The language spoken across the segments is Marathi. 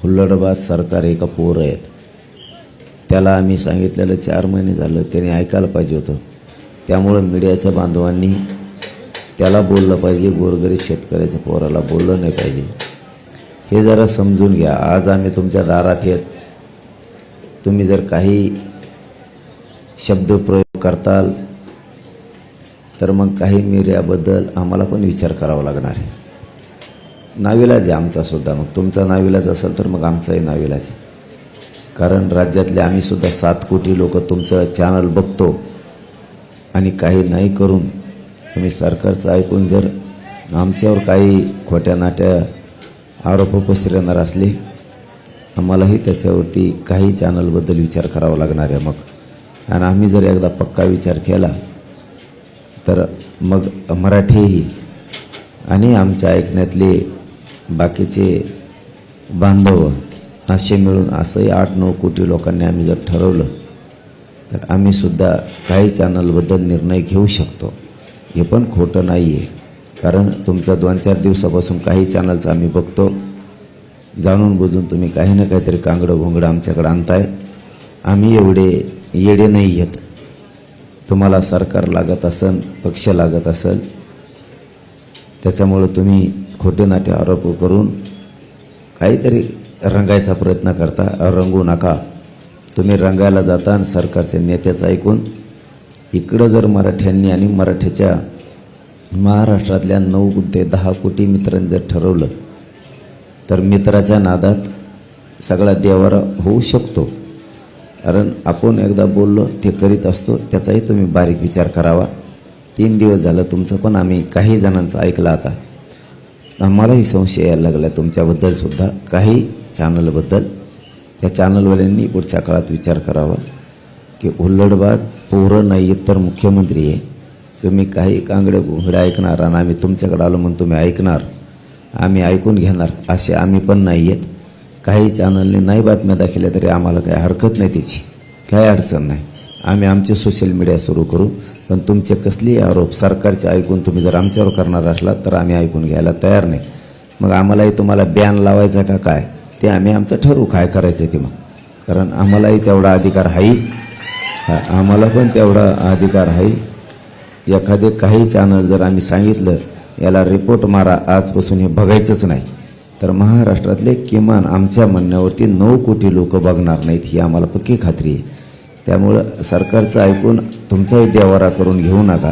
हुल्लडबाज सरकार एका पोरं आहेत. त्याला आम्ही सांगितलेलं 4 महिने झालं, त्याने ऐकायला पाहिजे होतं. त्यामुळं मीडियाच्या बांधवांनी त्याला बोललं पाहिजे, गोरगरीब शेतकऱ्याच्या पोराला बोललं नाही पाहिजे. हे जरा समजून घ्या. आज आम्ही तुमच्या दारात येत, तुम्ही जर काही शब्दप्रयोग करताल तर मग काही मीडियाबद्दल आम्हाला पण विचार करावा लागणार आहे. नाविलाज आहे आमचासुद्धा. मग तुमचा नाविलाज असेल तर मग आमचाही नाविलाज आहे. कारण राज्यातले आम्हीसुद्धा 7 कोटी लोक तुमचं चॅनल बघतो आणि काही नाही करून तुम्ही सरकारचं ऐकून जर आमच्यावर काही खोट्या नाट्या आरोप पसरवणार असले, आम्हालाही त्याच्यावरती काही चॅनलबद्दल विचार करावा लागणार आहे. मग आणि आम्ही जर एकदा पक्का विचार केला तर मग मराठीही आणि आमच्या ऐकण्यातले बाकीचे बांधव असे मिळून असंही 8-9 कोटी लोकांनी आम्ही जर ठरवलं तर आम्हीसुद्धा काही चॅनलबद्दल निर्णय घेऊ शकतो. हे पण खोटं नाही आहे. कारण तुमचा 2-4 दिवसापासून काही चॅनलचं आम्ही बघतो. जाणून बुजून तुम्ही काही ना काहीतरी कांगडं घोंगडं आमच्याकडे आणताय. आम्ही एवढे येडे नाही आहेत. तुम्हाला सरकार लागत असेल, पक्ष लागत असेल, त्याच्यामुळं तुम्ही खोटे नाटे आरोप करून काहीतरी रंगायचा प्रयत्न करता. रंगू नका. तुम्ही रंगायला जाता आणि सरकारच्या नेत्याचं ऐकून इकडं जर मराठ्यांनी आणि मराठ्याच्या महाराष्ट्रातल्या 9 ते 10 कोटी मित्रांनी जर ठरवलं तर मित्राच्या नादात सगळा देवारा होऊ शकतो. कारण आपण एकदा बोललो ते करीत असतो. त्याचाही तुम्ही बारीक विचार करावा. 3 दिवस झालं तुमचं पण आम्ही काही जणांचं ऐकलं. आता आम्हालाही संशय यायला लागला तुमच्याबद्दल सुद्धा, काही चॅनलबद्दल. त्या चॅनलवाल्यांनी पुढच्या काळात विचार करावा की हुल्लडबाज पोरं नाही तर मुख्यमंत्री आहे. तुम्ही काही कांगडे घोंगडे ऐकणार आणि आम्ही तुमच्याकडे आलो म्हणून तुम्ही ऐकणार, आम्ही ऐकून घेणार असे आम्ही पण नाही आहेत. काही चॅनलने नाही बातम्या दाखवल्या तरी आम्हाला काही हरकत नाही, त्याची काही अडचण नाही. आम्ही आमचे सोशल मीडिया सुरू करू. पण तुमचे कसलेही आरोप सरकारचे ऐकून तुम्ही जर आमच्यावर करणार असलात तर आम्ही ऐकून घ्यायला तयार नाही. मग आम्हालाही तुम्हाला बॅन लावायचा का काय ते आम्ही आमचं ठरवू काय करायचं ते. मग कारण आम्हालाही तेवढा अधिकार आहे. आम्हाला पण तेवढा अधिकार आहे. एखादे काही चॅनल जर आम्ही सांगितलं याला रिपोर्ट मारा, आजपासून हे बघायचंच नाही, तर महाराष्ट्रातले किमान आमच्या म्हणण्यावरती 9 कोटी लोक बघणार नाहीत, ही आम्हाला पक्की खात्री आहे. त्यामुळं सरकारचं ऐकून तुमचाही देवारा करून घेऊ नका.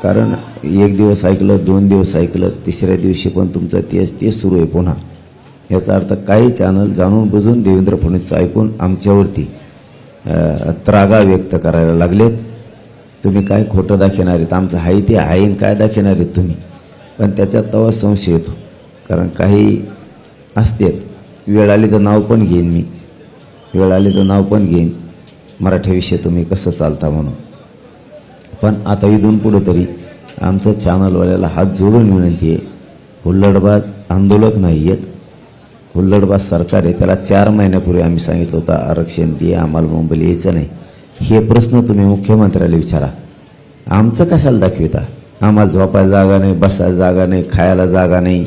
कारण 1 दिवस ऐकलं, 2 दिवस ऐकलं, 3ऱ्या दिवशी पण तुमचं तेच सुरू आहे पुन्हा. याचा अर्थ काही चॅनल जाणून बुजून देवेंद्र फडणवीसचं ऐकून आमच्यावरती त्रागा व्यक्त करायला लागलेत. तुम्ही काय खोटं दाखवणार आहेत? आमचं हाय ते आहे काय दाखवणार आहेत तुम्ही? पण त्याच्यात तेव्हा संशय येतो. कारण काही असतात, वेळ आली तर नाव पण घेईन मी, वेळ आली तर नाव पण घेईन मराठीविषयी तुम्ही कसं चालता म्हणून. पण आता इथून पुढं तरी आमच्या चॅनलवाल्याला हात जोडून विनंती आहे, हुल्लडबाज आंदोलक नाही आहेत, हुल्लडबाज सरकार आहे. त्याला 4 महिन्यापूर्वी आम्ही सांगितलं होतं आरक्षण दे, आम्हाला मुंबईला यायचं नाही. हे प्रश्न तुम्ही मुख्यमंत्र्याला विचारा. आमचं कशाला दाखविता? आम्हाला झोपायला जागा नाही, बसायला जागा नाही, खायला जागा नाही,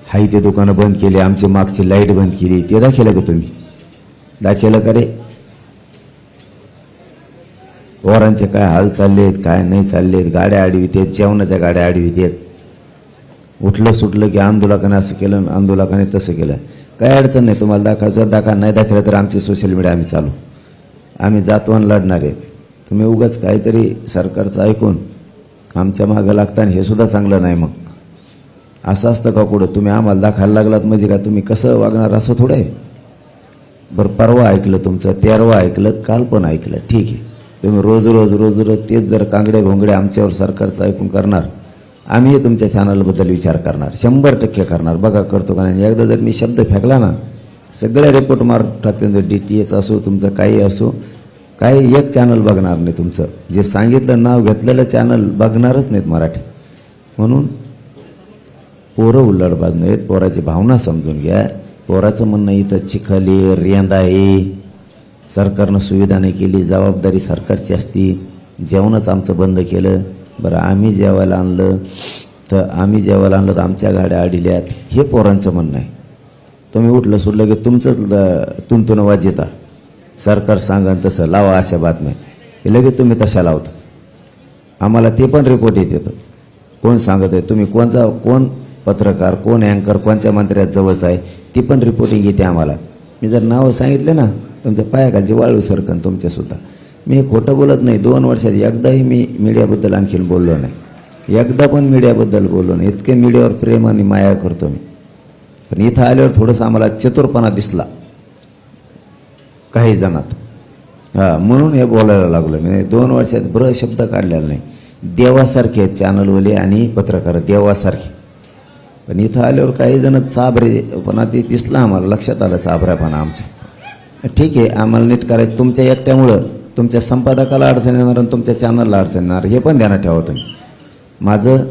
हाय ते दुकानं बंद केली, आमची मागची लाईट बंद केली, ते दाखवलं का तुम्ही? दाखवलं का रे? पोरांचे काय हाल चाललेत, काय नाही चाललेत, गाड्या आडवीत आहेत, जेवणाच्या गाड्या आडवीत आहेत. उठलं सुटलं की आंदोलकाने असं केलं, आंदोलकाने तसं केलं. काय अडचण नाही, तुम्हाला दाखवायचं दाखवा, नाही दाखवलं तर आमची सोशल मीडिया आम्ही चालू, आम्ही जातवान लढणार आहेत. तुम्ही उगाच काहीतरी सरकारचं ऐकून आमच्या मागं लागता हे सुद्धा चांगलं नाही. मग असं असतं का कुठं? तुम्ही आम्हाला दाखवायला लागलात म्हणजे का तुम्ही कसं वागणार असं थोडं आहे? बरं, परवा ऐकलं तुमचं, 13वा ऐकलं, काल पण ऐकलं, ठीक आहे. तुम्ही रोज तेच जर कांगडे घोंगडे आमच्यावर सरकारचं ऐकून करणार, आम्ही तुमच्या चॅनलबद्दल विचार करणार, 100% करणार. बघा करतो का नाही. एकदा जर मी शब्द फेकला ना, सगळे रिपोर्ट मारून टाकते. DTH असो, तुमचं काही असो, काही एक चॅनल बघणार नाही तुमचं. जे सांगितलं नाव घेतलेलं चॅनल बघणारच नाहीत मराठी. म्हणून पोरं हुल्लडबाज नाहीत. पोराची भावना समजून घ्या. पोराचं म्हणणं इथं चिखली रेंदा आहे, सरकारनं सुविधा नाही केली, जबाबदारी सरकारची असती, जेवणच आमचं बंद केलं. बरं, आम्ही जेवायला आणलं तर आमच्या गाड्या अडल्यात, हे पोरांचं म्हणणं आहे. तुम्ही उठलं सुटलं की तुमचंच तुंतून वाज येता, सरकार सांगा तसं लावा अशा बातम्या, हे लगेच तुम्ही तशा लावता. आम्हाला ते पण रिपोर्ट येतं, कोण सांगत आहे, तुम्ही कोण पत्रकार, कोण अँकर, कोणत्या मंत्र्यात जवळचा आहे, ती पण रिपोर्टिंग येते आम्हाला. मी जर नावं सांगितले ना, तुमच्या पायाखालची वाळू सरकन तुमच्यासुद्धा. मी हे खोटं बोलत नाही. 2 वर्षात एकदाही मी मीडियाबद्दल आणखीन बोललो नाही, एकदा पण मीडियाबद्दल बोललो नाही. इतके मीडियावर प्रेम आणि माया करतो मी. पण इथं आल्यावर थोडंसं आम्हाला चतुरपणा दिसला काही जणात, म्हणून हे बोलायला लागलो. मी 2 वर्षात ब्र शब्द काढलेला नाही. देवासारखे आहेत चॅनलवाले आणि पत्रकार, देवासारखे. पण इथं आल्यावर काही जण साबरेपणा ते दिसला आम्हाला, लक्षात आलं साबऱ्यापणा आमचा. ठीक आहे, आम्हाला नीट करायचं. तुमच्या एकट्यामुळं तुमच्या संपादकाला अडचण येणार आणि तुमच्या चॅनलला अडचण येणार, हे पण ध्यानात ठेवा तुम्ही. माझं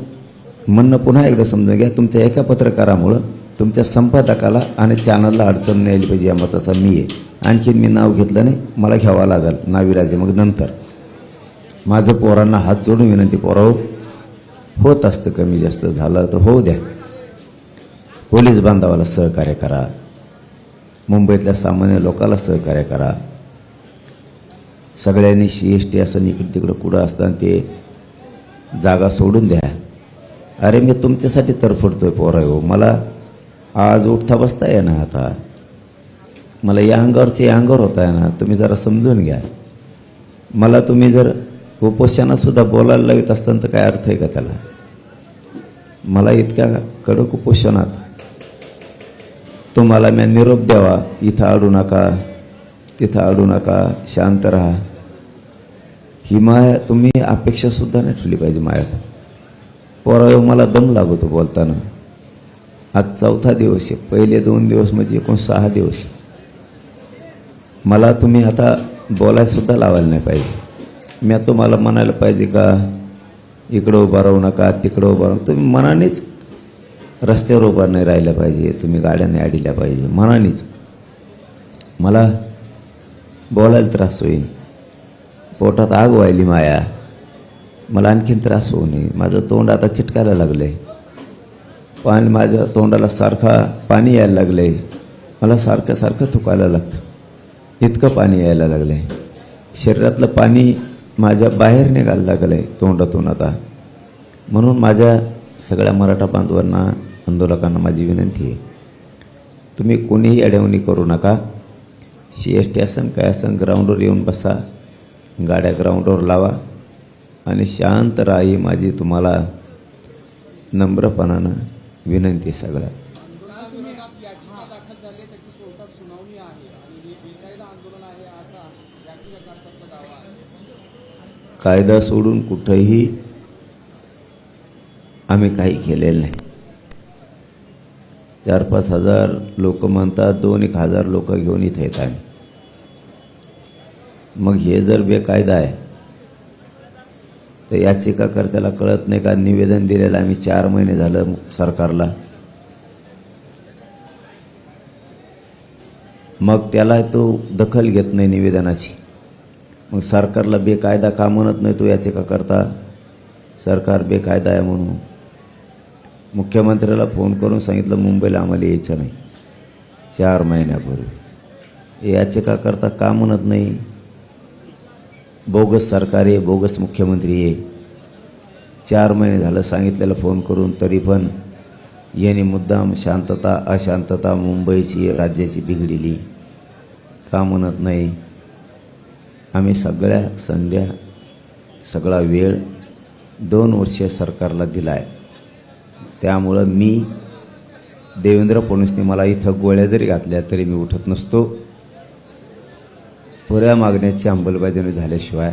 म्हणणं पुन्हा एकदा समजून घ्या, तुमच्या एका पत्रकारामुळं तुमच्या संपादकाला आणि चॅनलला अडचण नाही आली पाहिजे या मताचा मी आहे. आणखीन मी नाव घेतलं नाही, मला घ्यावं लागेल नाविलाजे. मग नंतर माझं पोरांना हात जोडून विनंती, पोराव होत असतं, कमी जास्त झालं तर होऊ द्या. पोलीस बांधवाला सहकार्य करा, मुंबईतल्या सामान्य लोकांना सहकार्य करा. सगळ्यांनी CST असं इकडं तिकडं कुठं असताना ते जागा सोडून द्या. अरे मी तुमच्यासाठी तरफडतोय पोरा हो. मला आज उठता बसता आहे ना, आता मला या अंगावरचे या अंगावर होता आहे ना, तुम्ही जरा समजून घ्या. मला तुम्ही जर उपोषणातसुद्धा बोलायला लावित असताना तर काय अर्थ आहे का त्याला? मला इतक्या कडक उपोषणात तुम्हाला मी निरोप द्यावा, इथं अडू नका, तिथं अडू नका, शांत राहा, ही माया तुम्ही अपेक्षासुद्धा नाही ठेवली पाहिजे माया. पोराव मला दम लागतो बोलताना. आज 4था दिवस आहे, पहिले 2 दिवस म्हणजे एकूण 6 दिवस. मला तुम्ही आता बोलायसुद्धा लावायला नाही पाहिजे. मी तुम्हाला म्हणायला पाहिजे का इकडं उभा राहू नका, तिकडं उभा राहू. तुम्ही मनानेच रस्त्यावर उभा नाही राहिल्या पाहिजे, तुम्ही गाड्याने अडल्या पाहिजे मनानेच. मला बोलायला त्रास होईल, पोटात आग व्हायली माया, मला आणखीन त्रास होऊ नये. माझं तोंड आता चिटकायला लागलं आहे, पाणी माझ्या तोंडाला सारखा पाणी यायला लागलं आहे, मला सारखं सारखं थुकायला लागतं, इतकं पाणी यायला लागलं आहे. शरीरातलं पाणी माझ्या बाहेर निघायला लागलं आहे तोंडातून आता. म्हणून माझ्या सगळ्या मराठा बांधवांना, आंदोलकांना माझी विनंती आहे, तुम्ही कोणीही अडवणी करू नका. CST असन काय असन, ग्राउंडवर येऊन बसा, गाड्या ग्राउंडवर लावा आणि शांत राहा, ही माझी तुम्हाला नम्रपणानं विनंती आहे सगळ्या. कायदा सोडून कुठंही आम्ही काही केलेलं नाही. 4-5 हजार लोक म्हणतात, 2-1 हजार लोक घेऊन इथे येत आम्ही. मग हे जर बेकायदा आहे तर याचिकाकर्त्याला कळत नाही का? निवेदन दिलेलं आम्ही 4 महिने झालं सरकारला, मग त्याला तो दखल घेत नाही निवेदनाची. मग सरकारला बेकायदा का म्हणत नाही तो याचिकाकर्ता? सरकार बेकायदा आहे म्हणून. मुख्यमंत्र्याला फोन करून सांगितलं मुंबईला आम्हाला यायचं नाही 4 महिन्यापूर्वी. याचिकाकर्ता का म्हणत नाही? बोगस सरकार आहे, बोगस मुख्यमंत्री आहे. 4 महिने झालं सांगितलेलं फोन करून, तरी पण यांनी मुद्दाम शांतता अशांतता मुंबईची राज्याची बिघडली का म्हणत नाही? आम्ही सगळ्या संध्या सगळा वेळ 2 वर्षे सरकारला दिला आहे. त्यामुळं मी देवेंद्र फडणवीसने मला इथं गोळ्या जरी घातल्या तरी मी उठत नसतो. पुऱ्या मागण्याची अंमलबजावणी झाल्याशिवाय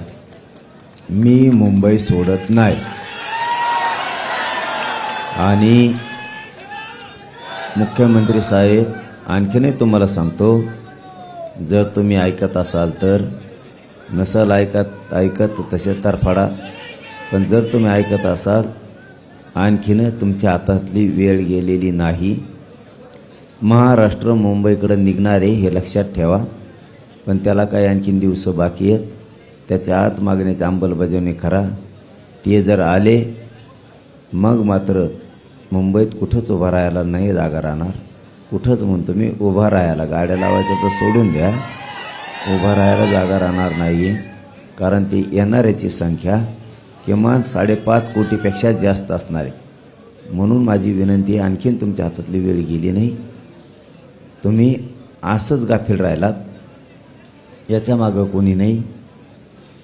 मी मुंबई सोडत नाही. आणि मुख्यमंत्री साहेब, आणखीनही तुम्हाला सांगतो, जर तुम्ही ऐकत असाल तर, नसल ऐकत तसे तरफडा, पण जर तुम्ही ऐकत असाल, आणखीन तुमच्या हातातली वेळ गेलेली नाही. महाराष्ट्र मुंबईकडे निघणार आहे हे लक्षात ठेवा. पण त्याला काही आणखीन दिवस बाकी आहेत. त्याच्या आत मागण्याची अंमलबजावणी करा. ते जर आले मग मात्र मुंबईत कुठंच उभा राहायला नाही जागा राहणार. कुठंच म्हणतो मी उभा राहायला, गाड्या लावायचं तर सोडून द्या, उभा राहायला जागा राहणार नाही. कारण ती येणाऱ्याची संख्या किमान 5.5 कोटीपेक्षा जास्त असणार आहे. म्हणून माझी विनंती आहे, आणखीन तुमच्या हातातली वेळ गेली नाही. तुम्ही असंच गाफील राहिलात, याच्या मागं कोणी नाही.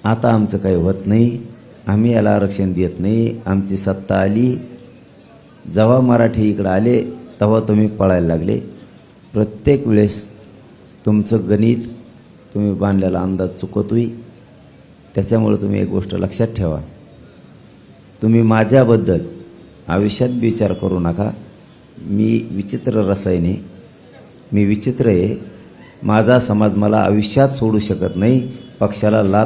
आता आमचं काही होत नाही, आम्ही याला आरक्षण देत नाही. आमची सत्ता आली, जेव्हा मराठी इकडं आले तेव्हा तुम्ही पळायला लागले. प्रत्येक वेळेस तुमचं गणित, तुम्ही बांधलेला अंदाज चुकतोय. त्याच्यामुळे तुम्ही एक गोष्ट लक्षात ठेवा, तुम्ही माझ्याबद्दल आयुष्यात विचार करू नका. मी विचित्र रसायने, मी विचित्र आहे. माझा समाज मला आयुष्यात सोडू शकत नाही. पक्षाला लाथ